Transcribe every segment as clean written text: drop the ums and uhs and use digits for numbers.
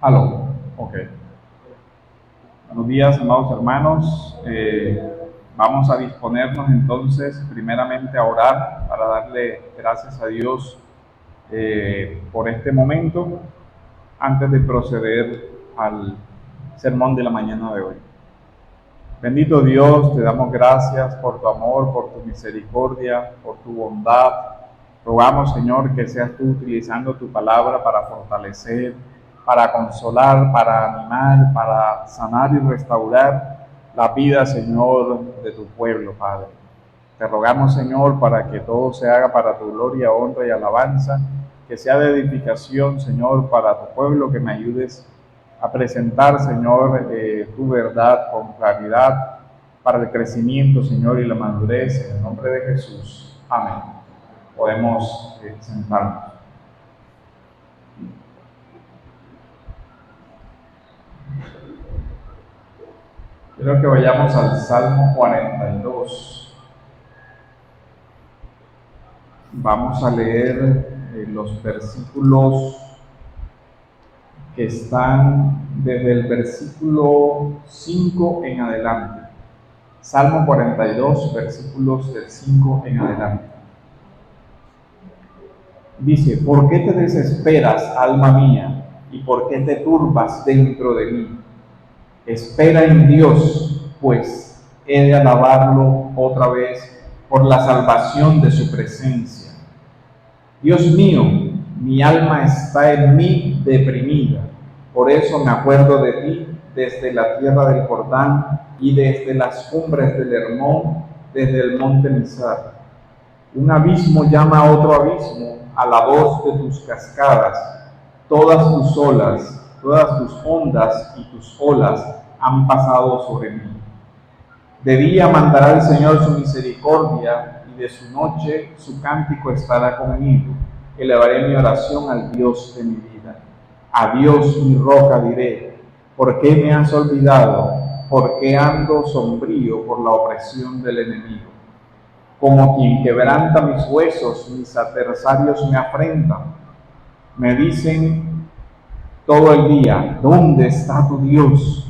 Aló, ok. Buenos días, amados hermanos. Vamos a disponernos entonces primeramente a orar para darle gracias a Dios por este momento antes de proceder al sermón de la mañana de hoy. Bendito Dios, te damos gracias por tu amor, por tu misericordia, por tu bondad. Rogamos, Señor, que seas tú utilizando tu palabra para fortalecer, para consolar, para animar, para sanar y restaurar la vida, Señor, de tu pueblo, Padre. Te rogamos, Señor, para que todo se haga para tu gloria, honra y alabanza, que sea de edificación, Señor, para tu pueblo, que me ayudes a presentar, Señor, tu verdad con claridad para el crecimiento, Señor, y la madurez, en el nombre de Jesús. Amén. Podemos sentarnos. Quiero que vayamos al Salmo 42. Vamos a leer los versículos que están desde el versículo 5 en adelante. Salmo 42, versículos del 5 en adelante. Dice: ¿por qué te desesperas, alma mía? ¿Y por qué te turbas dentro de mí? Espera en Dios, pues he de alabarlo otra vez por la salvación de su presencia. Dios mío, mi alma está en mí deprimida, por eso me acuerdo de ti desde la tierra del Jordán y desde las cumbres del Hermón, desde el monte Mizar. Un abismo llama a otro abismo a la voz de tus cascadas. Todas tus olas, todas tus ondas y tus olas han pasado sobre mí. De día mandará el Señor su misericordia, y de su noche su cántico estará conmigo. Elevaré mi oración al Dios de mi vida. A Dios mi roca diré: ¿por qué me has olvidado? ¿Por qué ando sombrío por la opresión del enemigo? Como quien quebranta mis huesos, mis adversarios me afrentan. Me dicen todo el día: ¿dónde está tu Dios?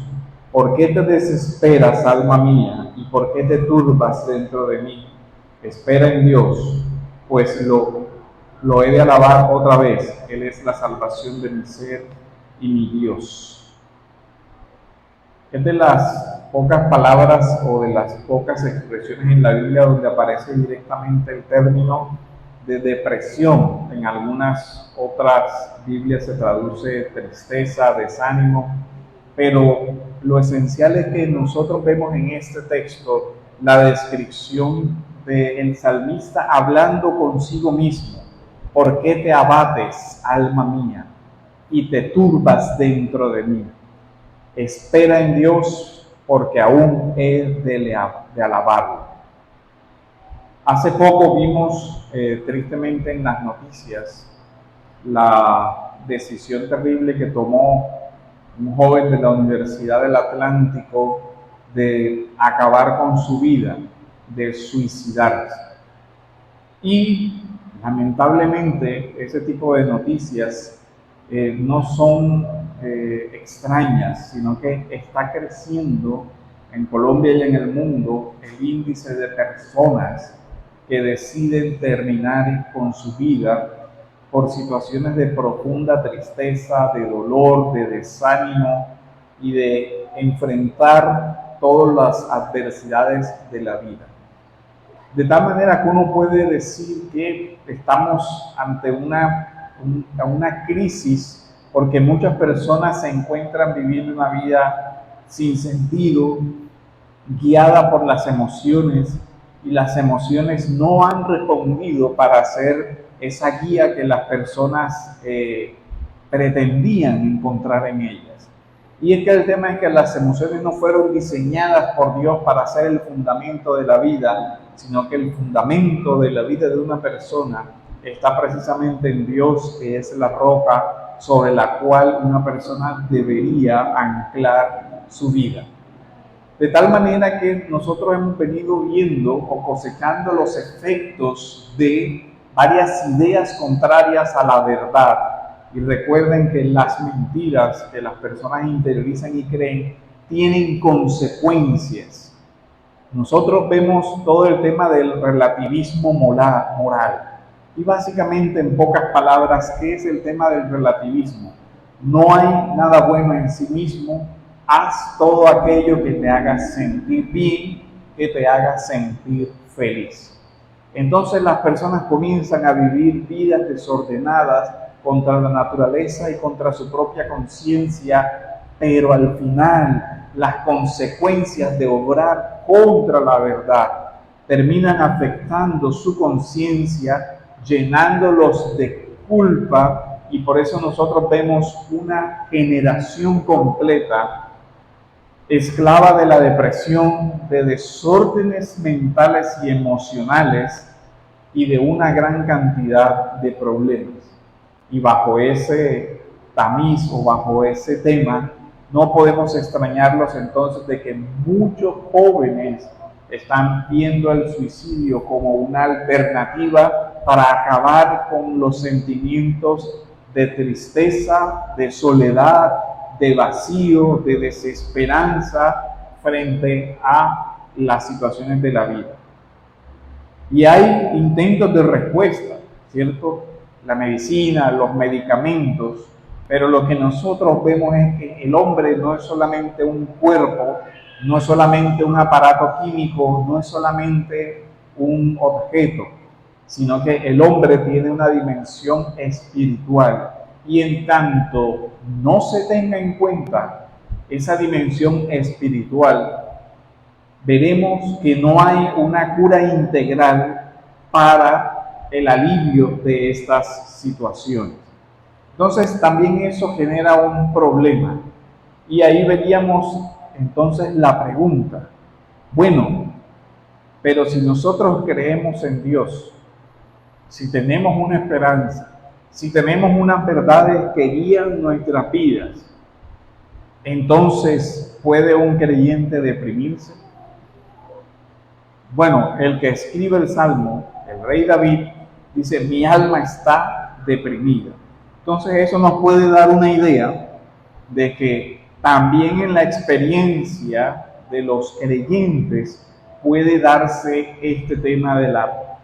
¿Por qué te desesperas, alma mía? ¿Y por qué te turbas dentro de mí? Espera en Dios, pues lo he de alabar otra vez. Él es la salvación de mi ser y mi Dios. Es de las pocas palabras o de las pocas expresiones en la Biblia donde aparece directamente el término de depresión. En algunas otras Biblias se traduce tristeza, desánimo, pero lo esencial es que nosotros vemos en este texto la descripción del salmista hablando consigo mismo. ¿Por qué te abates, alma mía, y te turbas dentro de mí? Espera en Dios, porque aún he de alabarlo. Hace poco vimos tristemente en las noticias la decisión terrible que tomó un joven de la Universidad del Atlántico de acabar con su vida, de suicidarse. Y lamentablemente ese tipo de noticias no son extrañas, sino que está creciendo en Colombia y en el mundo el índice de personas que deciden terminar con su vida por situaciones de profunda tristeza, de dolor, de desánimo y de enfrentar todas las adversidades de la vida. De tal manera que uno puede decir que estamos ante una crisis, porque muchas personas se encuentran viviendo una vida sin sentido, guiada por las emociones, y las emociones no han respondido para ser esa guía que las personas pretendían encontrar en ellas. Y es que el tema es que las emociones no fueron diseñadas por Dios para ser el fundamento de la vida, sino que el fundamento de la vida de una persona está precisamente en Dios, que es la roca sobre la cual una persona debería anclar su vida. De tal manera que nosotros hemos venido viendo o cosechando los efectos de varias ideas contrarias a la verdad, Y recuerden que las mentiras que las personas interiorizan y creen tienen consecuencias. Nosotros vemos todo el tema del relativismo moral. Y básicamente, en pocas palabras, ¿qué es el tema del relativismo? No hay nada bueno en sí mismo. Haz todo aquello que te haga sentir bien, que te haga sentir feliz. Entonces las personas comienzan a vivir vidas desordenadas contra la naturaleza y contra su propia conciencia, pero al final las consecuencias de obrar contra la verdad terminan afectando su conciencia, llenándolos de culpa, y por eso nosotros vemos una generación completa esclava de la depresión, de desórdenes mentales y emocionales y de una gran cantidad de problemas. Y bajo ese tamiz o bajo ese tema, no podemos extrañarlos entonces de que muchos jóvenes están viendo el suicidio como una alternativa para acabar con los sentimientos de tristeza, de soledad, de vacío, de desesperanza frente a las situaciones de la vida. Y hay intentos de respuesta, ¿cierto? La medicina, los medicamentos, pero lo que nosotros vemos es que el hombre no es solamente un cuerpo, no es solamente un aparato químico, no es solamente un objeto, sino que el hombre tiene una dimensión espiritual. Y en tanto no se tenga en cuenta esa dimensión espiritual, veremos que no hay una cura integral para el alivio de estas situaciones. Entonces también eso genera un problema. Y ahí veríamos entonces la pregunta, bueno, pero si nosotros creemos en Dios, si tenemos una esperanza, si tenemos unas verdades que guían nuestras vidas, entonces, ¿puede un creyente deprimirse? Bueno, el que escribe el Salmo, el rey David, dice, mi alma está deprimida. Entonces eso nos puede dar una idea de que también en la experiencia de los creyentes puede darse este tema de la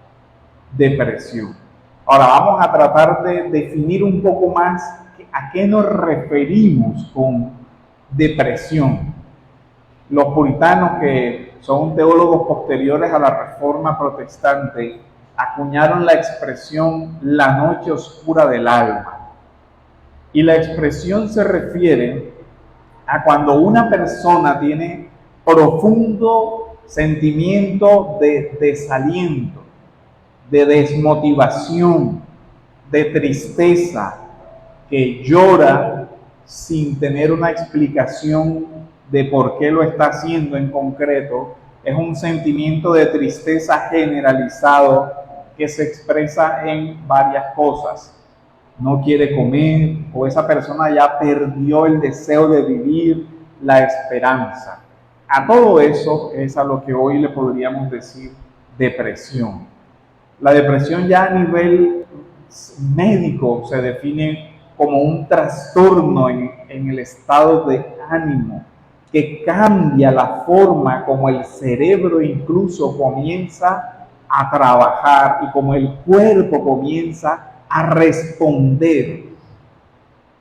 depresión. Ahora vamos a tratar de definir un poco más a qué nos referimos con depresión. Los puritanos, que son teólogos posteriores a la Reforma Protestante, acuñaron la expresión la noche oscura del alma. Y la expresión se refiere a cuando una persona tiene profundo sentimiento de desaliento, de desmotivación, de tristeza, que llora sin tener una explicación de por qué lo está haciendo en concreto. Es un sentimiento de tristeza generalizado que se expresa en varias cosas. No quiere comer, o esa persona ya perdió el deseo de vivir, la esperanza. A todo eso es a lo que hoy le podríamos decir depresión. La depresión ya a nivel médico se define como un trastorno en el estado de ánimo que cambia la forma como el cerebro incluso comienza a trabajar y como el cuerpo comienza a responder.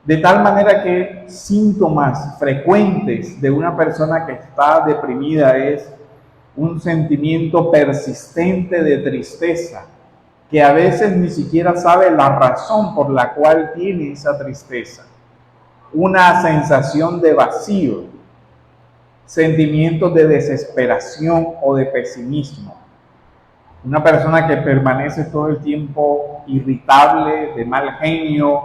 De tal manera que síntomas frecuentes de una persona que está deprimida es un sentimiento persistente de tristeza, que a veces ni siquiera sabe la razón por la cual tiene esa tristeza. Una sensación de vacío, sentimientos de desesperación o de pesimismo. Una persona que permanece todo el tiempo irritable, de mal genio,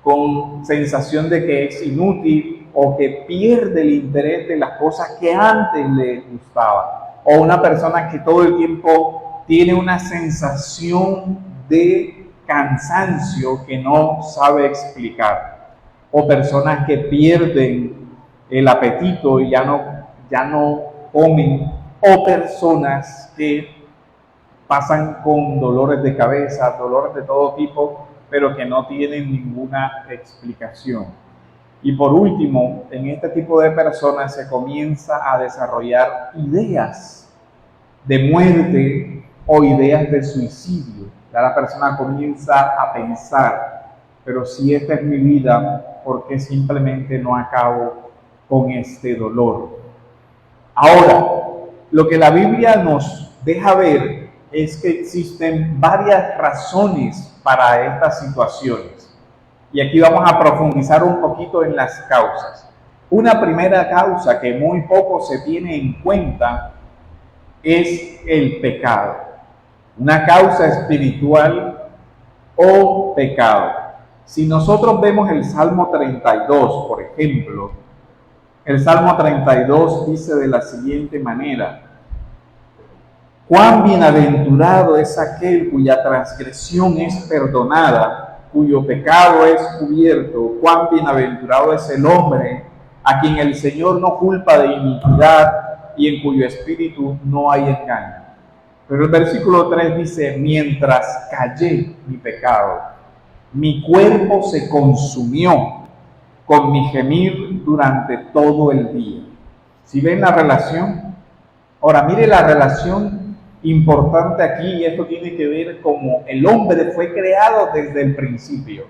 con sensación de que es inútil o que pierde el interés de las cosas que antes le gustaban. O una persona que todo el tiempo tiene una sensación de cansancio que no sabe explicar. O personas que pierden el apetito y ya no comen. O personas que pasan con dolores de cabeza, dolores de todo tipo, pero que no tienen ninguna explicación. Y por último, en este tipo de personas se comienza a desarrollar ideas de muerte o ideas de suicidio. Ya la persona comienza a pensar, pero si esta es mi vida, ¿por qué simplemente no acabo con este dolor? Ahora, lo que la Biblia nos deja ver es que existen varias razones para estas situaciones. Y aquí vamos a profundizar un poquito en las causas. Una primera causa que muy poco se tiene en cuenta es el pecado. Una causa espiritual o pecado. Si nosotros vemos el Salmo 32, por ejemplo, el Salmo 32 dice de la siguiente manera: cuán bienaventurado es aquel cuya transgresión es perdonada, cuyo pecado es cubierto. Cuán bienaventurado es el hombre a quien el Señor no culpa de iniquidad y en cuyo espíritu no hay engaño. Pero el versículo 3 dice: mientras callé mi pecado, mi cuerpo se consumió con mi gemir durante todo el día. ¿Sí ven la relación? Ahora, mire la relación importante aquí, y esto tiene que ver como el hombre fue creado desde el principio.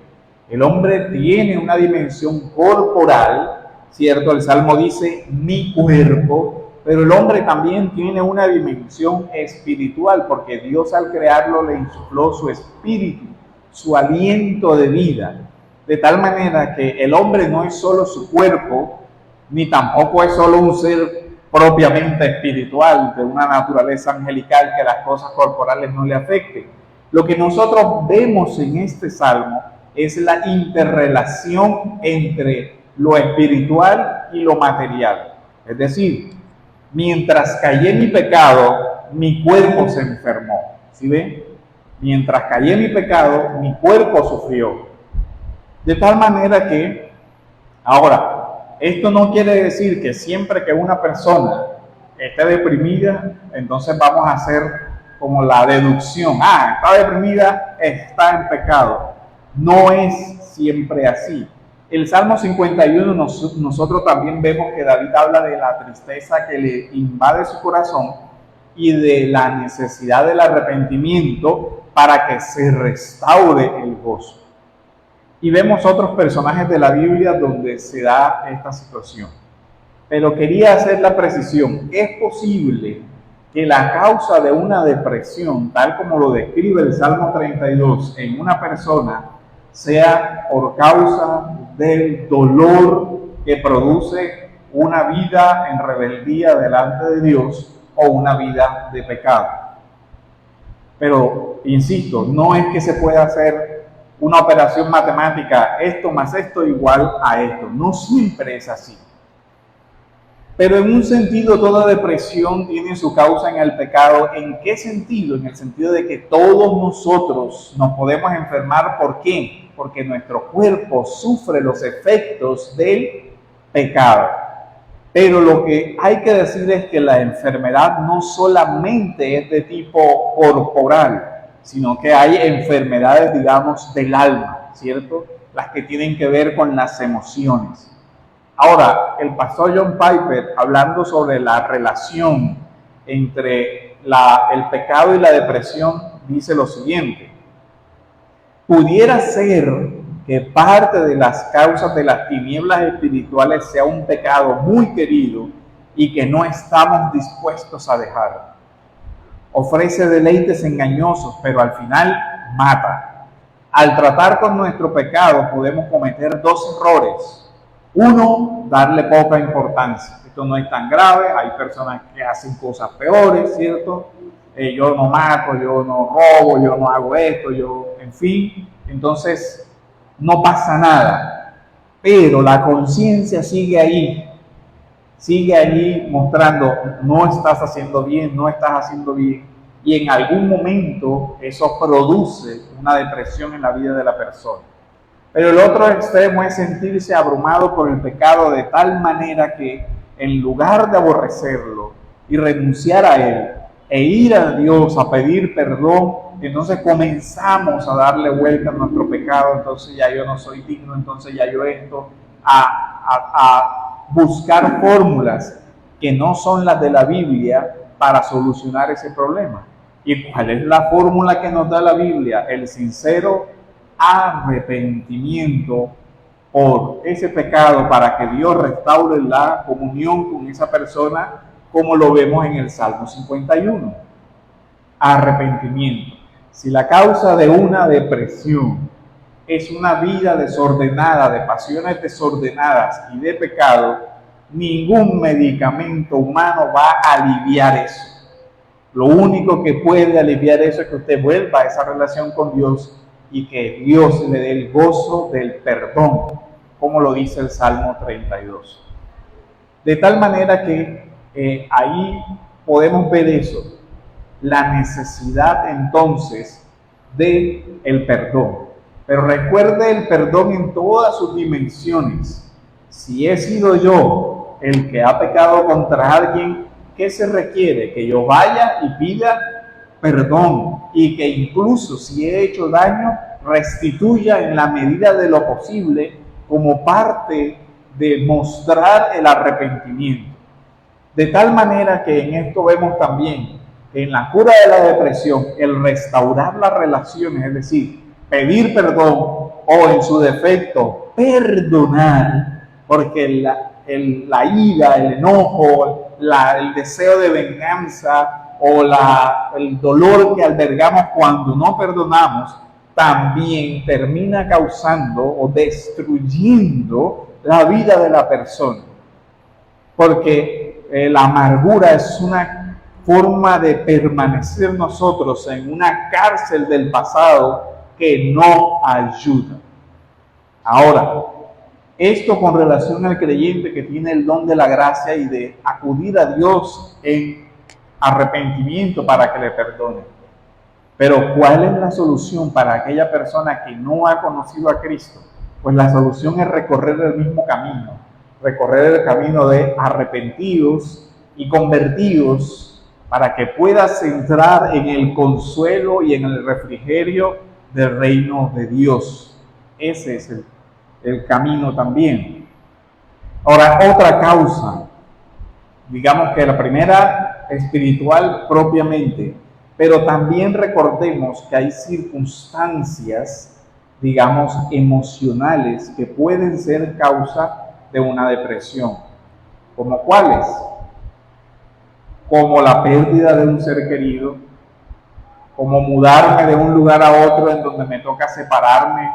El hombre tiene una dimensión corporal, ¿cierto? El Salmo dice mi cuerpo, pero el hombre también tiene una dimensión espiritual, porque Dios al crearlo le insufló su espíritu, su aliento de vida, de tal manera que el hombre no es solo su cuerpo, ni tampoco es solo un ser propiamente espiritual, de una naturaleza angelical que las cosas corporales no le afecten. Lo que nosotros vemos en este salmo es la interrelación entre lo espiritual y lo material. Es decir, mientras callé mi pecado, mi cuerpo se enfermó. ¿Sí ven? Mientras callé mi pecado, mi cuerpo sufrió. De tal manera que, ahora, esto no quiere decir que siempre que una persona esté deprimida, entonces vamos a hacer como la deducción: está deprimida, está en pecado. No es siempre así. El Salmo 51 nosotros también vemos que David habla de la tristeza que le invade su corazón y de la necesidad del arrepentimiento para que se restaure el gozo. Y vemos otros personajes de la Biblia donde se da esta situación. Pero quería hacer la precisión: es posible que la causa de una depresión, tal como lo describe el Salmo 32, en una persona, sea por causa del dolor que produce una vida en rebeldía delante de Dios o una vida de pecado. Pero, insisto, no es que se pueda hacer una operación matemática, esto más esto igual a esto. No siempre es así. Pero en un sentido, toda depresión tiene su causa en el pecado. ¿En qué sentido? En el sentido de que todos nosotros nos podemos enfermar. ¿Por qué? Porque nuestro cuerpo sufre los efectos del pecado. Pero lo que hay que decir es que la enfermedad no solamente es de tipo corporal, sino que hay enfermedades, digamos, del alma, ¿cierto? Las que tienen que ver con las emociones. Ahora, el pastor John Piper, hablando sobre la relación entre el pecado y la depresión, dice lo siguiente: pudiera ser que parte de las causas de las tinieblas espirituales sea un pecado muy querido y que no estamos dispuestos a dejar. Ofrece deleites engañosos, pero al final mata. Al tratar con nuestro pecado podemos cometer dos errores. Uno, darle poca importancia. Esto no es tan grave, hay personas que hacen cosas peores, ¿cierto? Yo no mato, yo no robo, yo no hago esto, en fin. Entonces, no pasa nada. Pero la conciencia sigue allí mostrando: no estás haciendo bien, no estás haciendo bien. Y en algún momento eso produce una depresión en la vida de la persona. Pero el otro extremo es sentirse abrumado por el pecado de tal manera que, en lugar de aborrecerlo y renunciar a él e ir a Dios a pedir perdón, entonces comenzamos a darle vuelta a nuestro pecado pecado, entonces ya yo no soy digno, entonces ya yo esto, a buscar fórmulas que no son las de la Biblia para solucionar ese problema. ¿Y cuál es la fórmula que nos da la Biblia? El sincero arrepentimiento por ese pecado para que Dios restaure la comunión con esa persona, como lo vemos en el Salmo 51. Arrepentimiento. Si la causa de una depresión es una vida desordenada, de pasiones desordenadas y de pecado, ningún medicamento humano va a aliviar eso. Lo único que puede aliviar eso es que usted vuelva a esa relación con Dios y que Dios le dé el gozo del perdón, como lo dice el Salmo 32. De tal manera que ahí podemos ver eso, la necesidad entonces de el perdón. Pero recuerde el perdón en todas sus dimensiones. Si he sido yo el que ha pecado contra alguien, ¿qué se requiere? Que yo vaya y pida perdón y que incluso si he hecho daño, restituya en la medida de lo posible como parte de mostrar el arrepentimiento. De tal manera que en esto vemos también que en la cura de la depresión, el restaurar las relaciones, es decir, pedir perdón o en su defecto perdonar, porque la ira, el enojo, el deseo de venganza o el dolor que albergamos cuando no perdonamos, también termina causando o destruyendo la vida de la persona. Porque la amargura es una forma de permanecer nosotros en una cárcel del pasado que no ayuda. Ahora, esto con relación al creyente que tiene el don de la gracia y de acudir a Dios en arrepentimiento para que le perdone. Pero ¿cuál es la solución para aquella persona que no ha conocido a Cristo? Pues la solución es recorrer el mismo camino, recorrer el camino de arrepentidos y convertidos para que puedas entrar en el consuelo y en el refrigerio del reino de Dios. Ese es el camino también. Ahora, otra causa, digamos que la primera espiritual propiamente, pero también recordemos que hay circunstancias, digamos, emocionales que pueden ser causa de una depresión. ¿Como cuáles? Como la pérdida de un ser querido, como mudarme de un lugar a otro en donde me toca separarme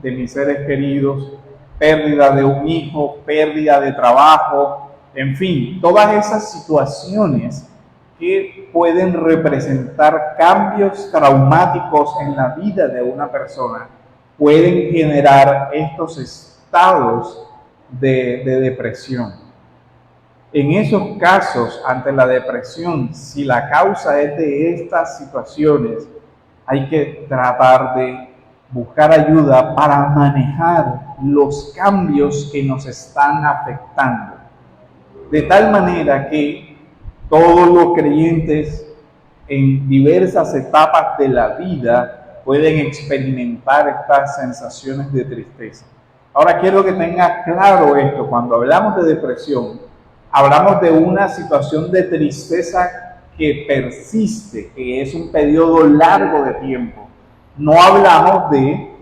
de mis seres queridos, pérdida de un hijo, pérdida de trabajo, en fin, todas esas situaciones que pueden representar cambios traumáticos en la vida de una persona, pueden generar estos estados de depresión. En esos casos, ante la depresión, si la causa es de estas situaciones, hay que tratar de buscar ayuda para manejar los cambios que nos están afectando. De tal manera que todos los creyentes en diversas etapas de la vida pueden experimentar estas sensaciones de tristeza. Ahora quiero que tengas claro esto, cuando hablamos de depresión, hablamos de una situación de tristeza que persiste, que es un periodo largo de tiempo. No hablamos de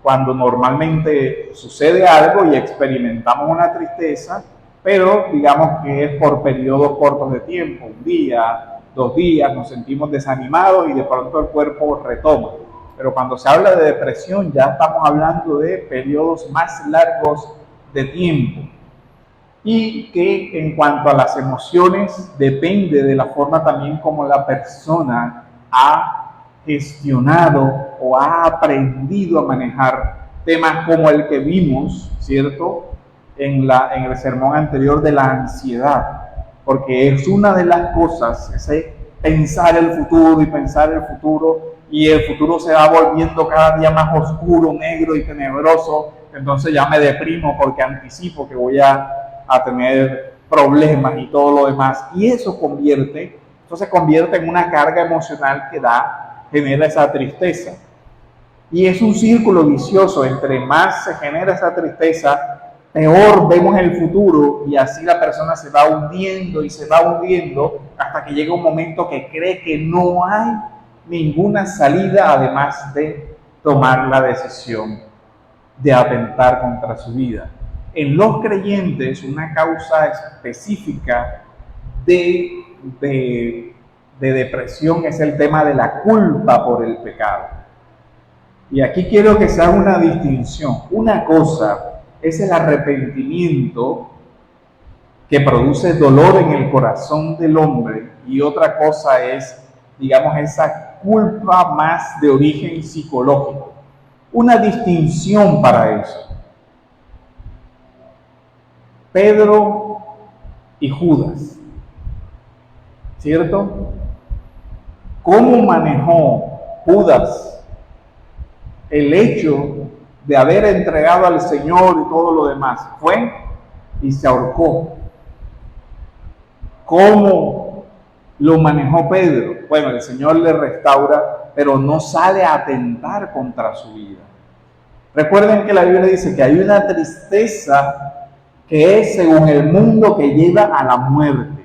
cuando normalmente sucede algo y experimentamos una tristeza, pero digamos que es por periodos cortos de tiempo, un día, 2 días, nos sentimos desanimados y de pronto el cuerpo retoma. Pero cuando se habla de depresión ya estamos hablando de periodos más largos de tiempo. Y que en cuanto a las emociones depende de la forma también como la persona ha gestionado o ha aprendido a manejar temas como el que vimos, ¿cierto?, en el sermón anterior de la ansiedad, porque es una de las cosas, ese pensar el futuro y pensar el futuro, y el futuro se va volviendo cada día más oscuro, negro y tenebroso, entonces ya me deprimo porque anticipo que voy a tener problemas y todo lo demás, y eso se convierte en una carga emocional que genera esa tristeza. Y es un círculo vicioso. Entre más se genera esa tristeza, peor vemos el futuro, y así la persona se va hundiendo y se va hundiendo hasta que llega un momento que cree que no hay ninguna salida además de tomar la decisión de atentar contra su vida. En los creyentes, una causa específica de depresión es el tema de la culpa por el pecado. Y aquí quiero que se haga una distinción. Una cosa es el arrepentimiento que produce dolor en el corazón del hombre, y otra cosa es, digamos, esa culpa más de origen psicológico. Una distinción para eso. Pedro y Judas, ¿cierto? ¿Cómo manejó Judas el hecho de haber entregado al Señor y todo lo demás? Fue y se ahorcó. ¿Cómo lo manejó Pedro? Bueno, el Señor le restaura, pero no sale a atentar contra su vida. Recuerden que la Biblia dice que hay una tristeza que es según el mundo, que lleva a la muerte,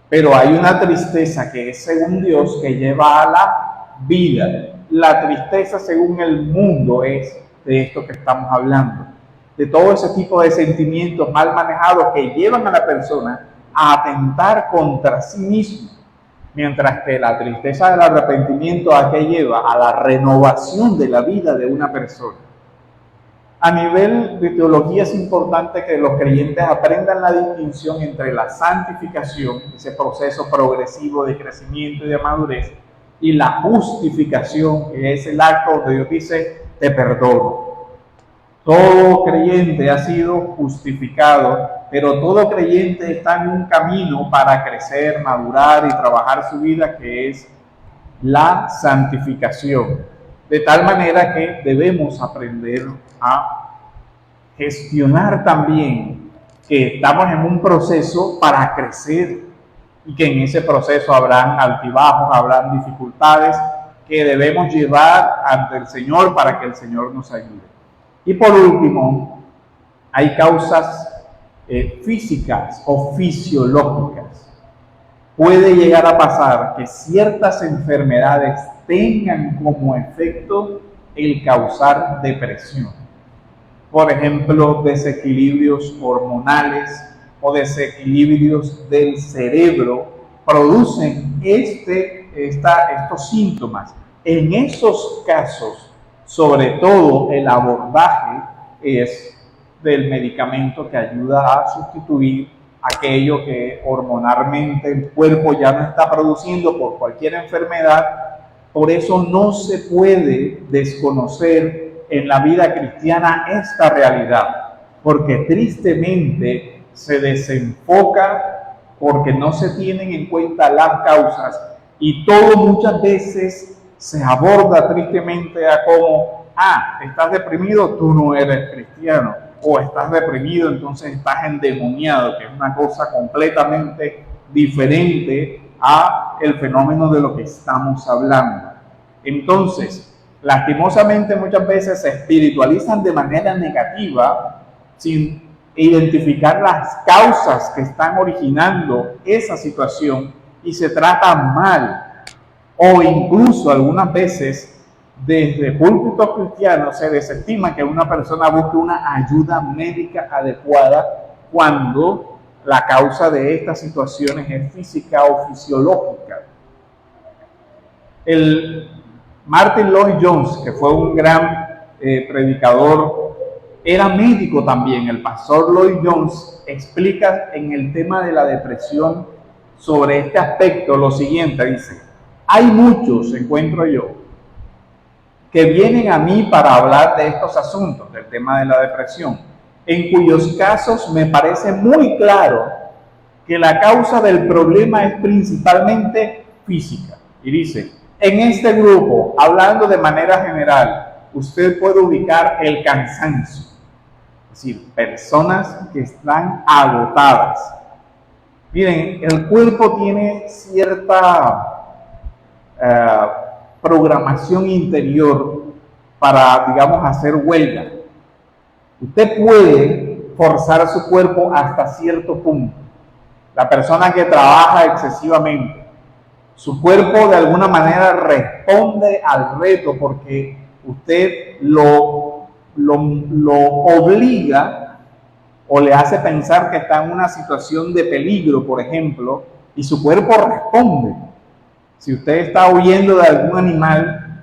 pero hay una tristeza que es según Dios, que lleva a la vida. La tristeza según el mundo es de esto que estamos hablando, de todo ese tipo de sentimientos mal manejados que llevan a la persona a atentar contra sí mismo, mientras que la tristeza del arrepentimiento a qué lleva, a la renovación de la vida de una persona. A nivel de teología es importante que los creyentes aprendan la distinción entre la santificación, ese proceso progresivo de crecimiento y de madurez, y la justificación, que es el acto donde Dios dice, te perdono. Todo creyente ha sido justificado, pero todo creyente está en un camino para crecer, madurar y trabajar su vida, que es la santificación. De tal manera que debemos aprender a gestionar también que estamos en un proceso para crecer, y que en ese proceso habrán altibajos, habrán dificultades que debemos llevar ante el Señor para que el Señor nos ayude. Y por último, hay causas físicas o fisiológicas. Puede llegar a pasar que ciertas enfermedades tengan como efecto el causar depresión. Por ejemplo, desequilibrios hormonales o desequilibrios del cerebro producen estos síntomas. En esos casos, sobre todo el abordaje es del medicamento que ayuda a sustituir aquello que hormonalmente el cuerpo ya no está produciendo por cualquier enfermedad. Por eso no se puede desconocer en la vida cristiana esta realidad, porque tristemente se desenfoca porque no se tienen en cuenta las causas, y todo muchas veces se aborda tristemente a como, estás deprimido, tú no eres cristiano, o estás deprimido, entonces estás endemoniado, que es una cosa completamente diferente a el fenómeno de lo que estamos hablando. Entonces, lastimosamente muchas veces se espiritualizan de manera negativa sin identificar las causas que están originando esa situación, y se trata mal, o incluso algunas veces desde púlpitos cristianos se desestima que una persona busque una ayuda médica adecuada cuando la causa de estas situaciones es física o fisiológica. El Martin Lloyd-Jones, que fue un gran predicador, era médico también. El pastor Lloyd-Jones explica en el tema de la depresión sobre este aspecto lo siguiente, dice: hay muchos, encuentro yo, que vienen a mí para hablar de estos asuntos, del tema de la depresión, en cuyos casos me parece muy claro que la causa del problema es principalmente física. Y dice, en este grupo, hablando de manera general, usted puede ubicar el cansancio, es decir, personas que están agotadas. Miren, el cuerpo tiene cierta programación interior para, digamos, hacer huelga. Usted puede forzar su cuerpo hasta cierto punto. La persona que trabaja excesivamente, su cuerpo de alguna manera responde al reto porque usted lo obliga o le hace pensar que está en una situación de peligro, por ejemplo, y su cuerpo responde. Si usted está huyendo de algún animal,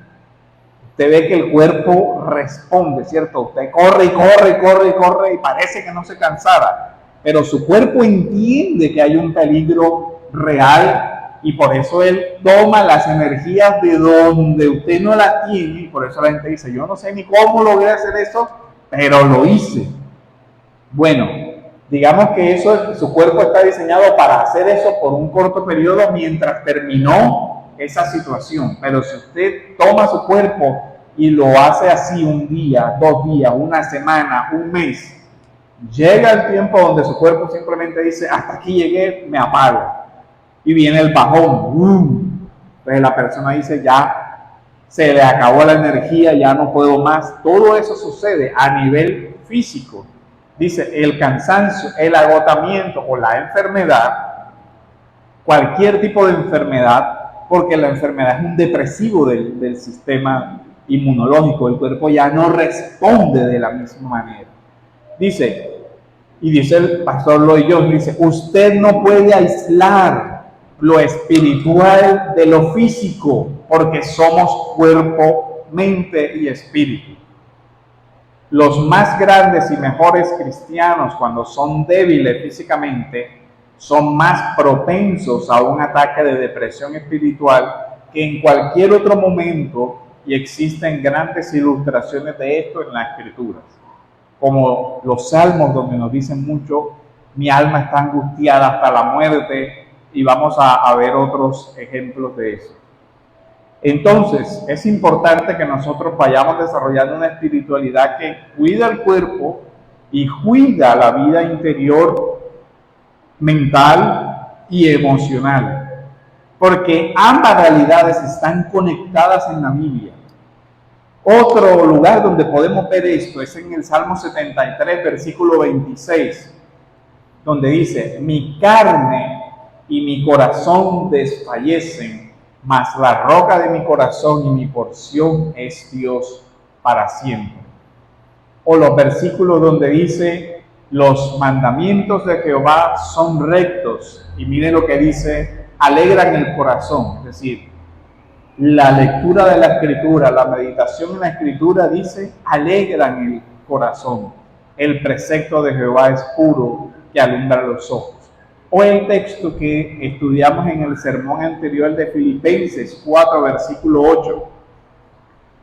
usted ve que el cuerpo responde, ¿cierto? Usted corre y corre y corre y corre y parece que no se cansara, pero su cuerpo entiende que hay un peligro real y por eso él toma las energías de donde usted no las tiene, y por eso la gente dice, yo no sé ni cómo logré hacer eso, pero lo hice. Bueno, digamos que su cuerpo está diseñado para hacer eso por un corto periodo mientras terminó esa situación, pero si usted toma su cuerpo y lo hace así un día, 2 días, una semana, un mes, llega el tiempo donde su cuerpo simplemente dice, hasta aquí llegué, me apago. Y viene el bajón. Entonces la persona dice, ya se le acabó la energía, ya no puedo más. Todo eso sucede a nivel físico. Dice, el cansancio, el agotamiento o la enfermedad, cualquier tipo de enfermedad, porque la enfermedad es un depresivo del sistema inmunológico. El cuerpo ya no responde de la misma manera. Dice el pastor Lloyd Jones, dice, usted no puede aislar lo espiritual de lo físico, porque somos cuerpo, mente y espíritu. Los más grandes y mejores cristianos, cuando son débiles físicamente, son más propensos a un ataque de depresión espiritual que en cualquier otro momento, y existen grandes ilustraciones de esto en las Escrituras, como los Salmos, donde nos dicen mucho, mi alma está angustiada hasta la muerte, y vamos a ver otros ejemplos de eso. Entonces, es importante que nosotros vayamos desarrollando una espiritualidad que cuida el cuerpo y cuida la vida interior, mental y emocional, porque ambas realidades están conectadas en la Biblia. Otro lugar donde podemos ver esto es en el Salmo 73, versículo 26, donde dice, mi carne y mi corazón desfallecen, mas la roca de mi corazón y mi porción es Dios para siempre. O los versículos donde dice, los mandamientos de Jehová son rectos, y mire lo que dice, alegran el corazón. Es decir, la lectura de la Escritura, la meditación en la Escritura dice, alegran el corazón. El precepto de Jehová es puro, que alumbra los ojos. O el texto que estudiamos en el sermón anterior de Filipenses 4, versículo 8,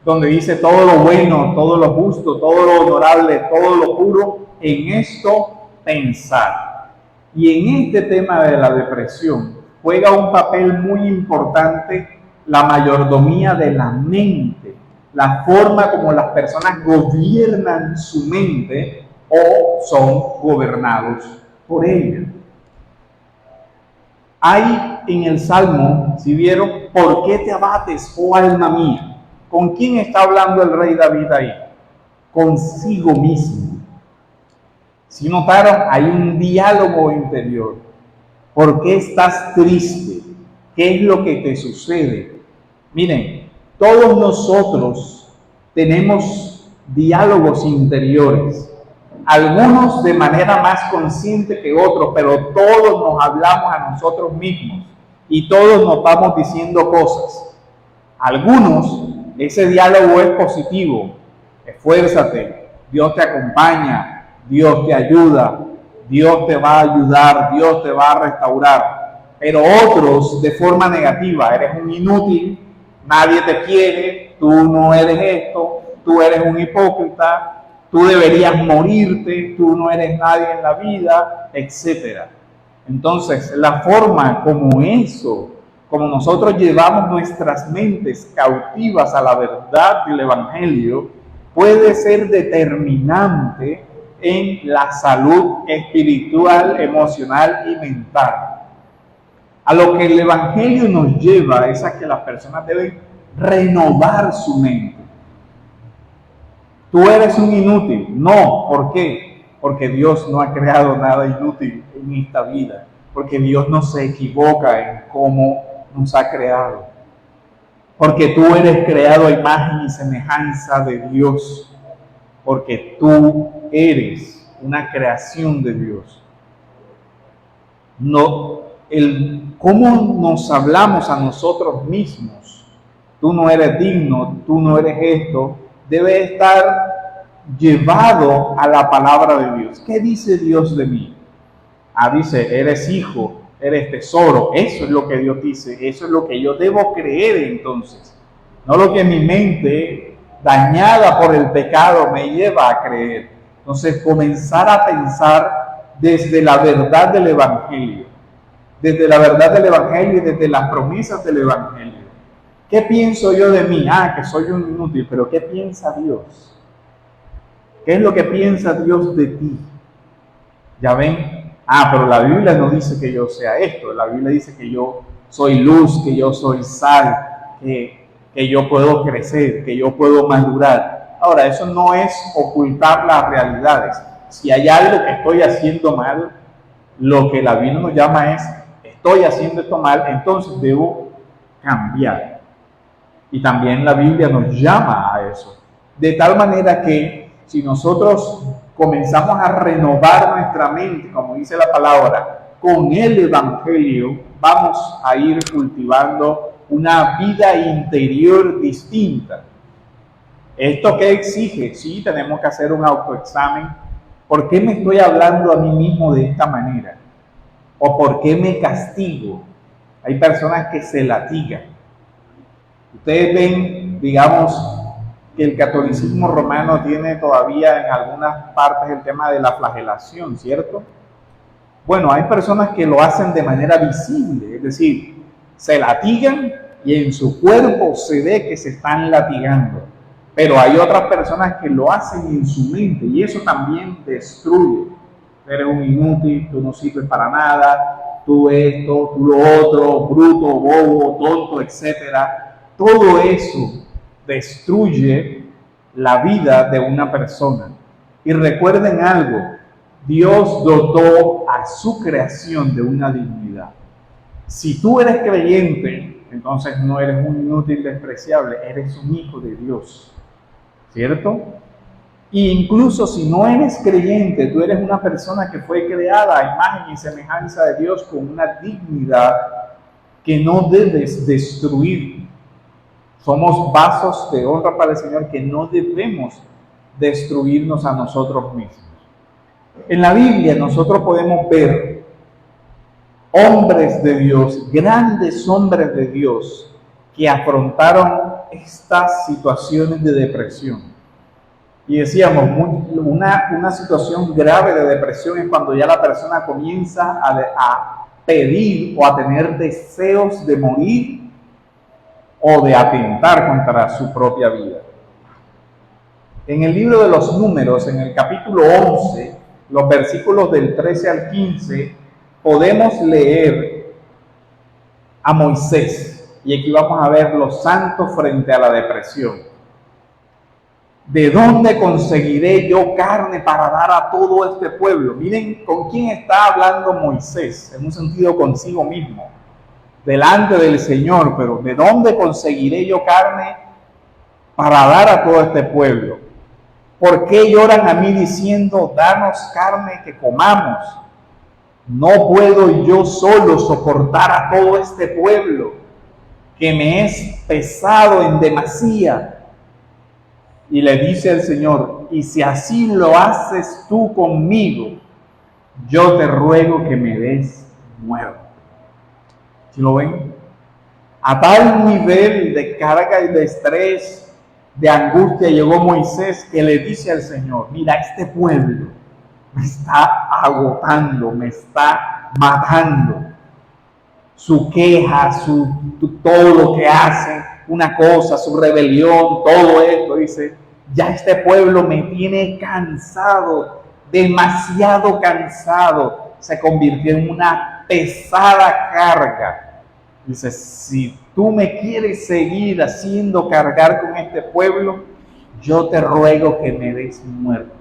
donde dice todo lo bueno, todo lo justo, todo lo honorable, todo lo puro, en esto pensar. Y en este tema de la depresión juega un papel muy importante la mayordomía de la mente, la forma como las personas gobiernan su mente o son gobernados por ella. Hay en el Salmo, si vieron, ¿por qué te abates, oh alma mía? ¿Con quién está hablando el rey David ahí? Consigo mismo. Si notaron, hay un diálogo interior. ¿Por qué estás triste? ¿Qué es lo que te sucede? Miren, todos nosotros tenemos diálogos interiores. Algunos de manera más consciente que otros, pero todos nos hablamos a nosotros mismos y todos nos vamos diciendo cosas. Algunos, ese diálogo es positivo, esfuérzate, Dios te acompaña, Dios te ayuda, Dios te va a ayudar, Dios te va a restaurar. Pero otros, de forma negativa, eres un inútil, nadie te quiere, tú no eres esto, tú eres un hipócrita, tú deberías morirte, tú no eres nadie en la vida, etc. Entonces, la forma como eso, como nosotros llevamos nuestras mentes cautivas a la verdad del Evangelio, puede ser determinante en la salud espiritual, emocional y mental. A lo que el Evangelio nos lleva es a que las personas deben renovar su mente. tú eres un inútil. No, ¿por qué? Porque Dios no ha creado nada inútil en esta vida, porque Dios no se equivoca en cómo nos ha creado, porque tú eres creado a imagen y semejanza de Dios, porque tú eres una creación de Dios. No, cómo nos hablamos a nosotros mismos, tú no eres digno, tú no eres esto, debe estar llevado a la palabra de Dios. ¿Qué dice Dios de mí? Dice, eres hijo, eres tesoro. Eso es lo que Dios dice, eso es lo que yo debo creer entonces. No lo que mi mente, dañada por el pecado, me lleva a creer. Entonces, comenzar a pensar desde la verdad del Evangelio. Desde la verdad del Evangelio y desde las promesas del Evangelio. ¿Qué pienso yo de mí? Que soy un inútil, pero ¿qué piensa Dios? ¿Qué es lo que piensa Dios de ti? ¿Ya ven? Pero la Biblia no dice que yo sea esto. La Biblia dice que yo soy luz, que yo soy sal, que yo puedo crecer, que yo puedo madurar. Ahora, eso no es ocultar las realidades. Si hay algo que estoy haciendo mal, lo que la Biblia nos llama es, estoy haciendo esto mal, entonces debo cambiar. Y también la Biblia nos llama a eso. De tal manera que si nosotros comenzamos a renovar nuestra mente, como dice la palabra, con el Evangelio, vamos a ir cultivando una vida interior distinta. ¿Esto qué exige? Sí, tenemos que hacer un autoexamen. ¿Por qué me estoy hablando a mí mismo de esta manera? ¿O por qué me castigo? Hay personas que se latigan. Ustedes ven, digamos, que el catolicismo romano tiene todavía en algunas partes el tema de la flagelación, ¿cierto? Bueno, hay personas que lo hacen de manera visible, es decir, se latigan y en su cuerpo se ve que se están latigando. Pero hay otras personas que lo hacen en su mente y eso también destruye. Eres un inútil, tú no sirves para nada, tú esto, tú lo otro, bruto, bobo, tonto, etcétera. Todo eso destruye la vida de una persona. Y recuerden algo, Dios dotó a su creación de una dignidad. Si tú eres creyente, entonces no eres un inútil despreciable, eres un hijo de Dios, ¿cierto? E incluso si no eres creyente, tú eres una persona que fue creada a imagen y semejanza de Dios con una dignidad que no debes destruir. Somos vasos de honra para el Señor que no debemos destruirnos a nosotros mismos. En la Biblia nosotros podemos ver hombres de Dios, grandes hombres de Dios, que afrontaron estas situaciones de depresión. Y decíamos, una situación grave de depresión es cuando ya la persona comienza a pedir o a tener deseos de morir o de atentar contra su propia vida. En el libro de los Números, en el capítulo 11, los versículos del 13 al 15, podemos leer a Moisés. Y aquí vamos a ver los santos frente a la depresión. ¿De dónde conseguiré yo carne para dar a todo este pueblo? Miren con quién está hablando Moisés, en un sentido consigo mismo, delante del Señor, pero ¿de dónde conseguiré yo carne para dar a todo este pueblo? ¿Por qué lloran a mí diciendo, danos carne que comamos? No puedo yo solo soportar a todo este pueblo, que me es pesado en demasía. Y le dice el Señor, y si así lo haces tú conmigo, yo te ruego que me des muerte. ¿Sí lo ven? A tal nivel de carga y de estrés, de angustia llegó Moisés, que le dice al Señor, mira, este pueblo me está agotando, me está matando. Su queja, todo lo que hacen, una cosa, su rebelión, todo esto, dice, ya este pueblo me tiene cansado, demasiado cansado, se convirtió en una pesada carga. Dice, si tú me quieres seguir haciendo cargar con este pueblo, yo te ruego que me des muerte.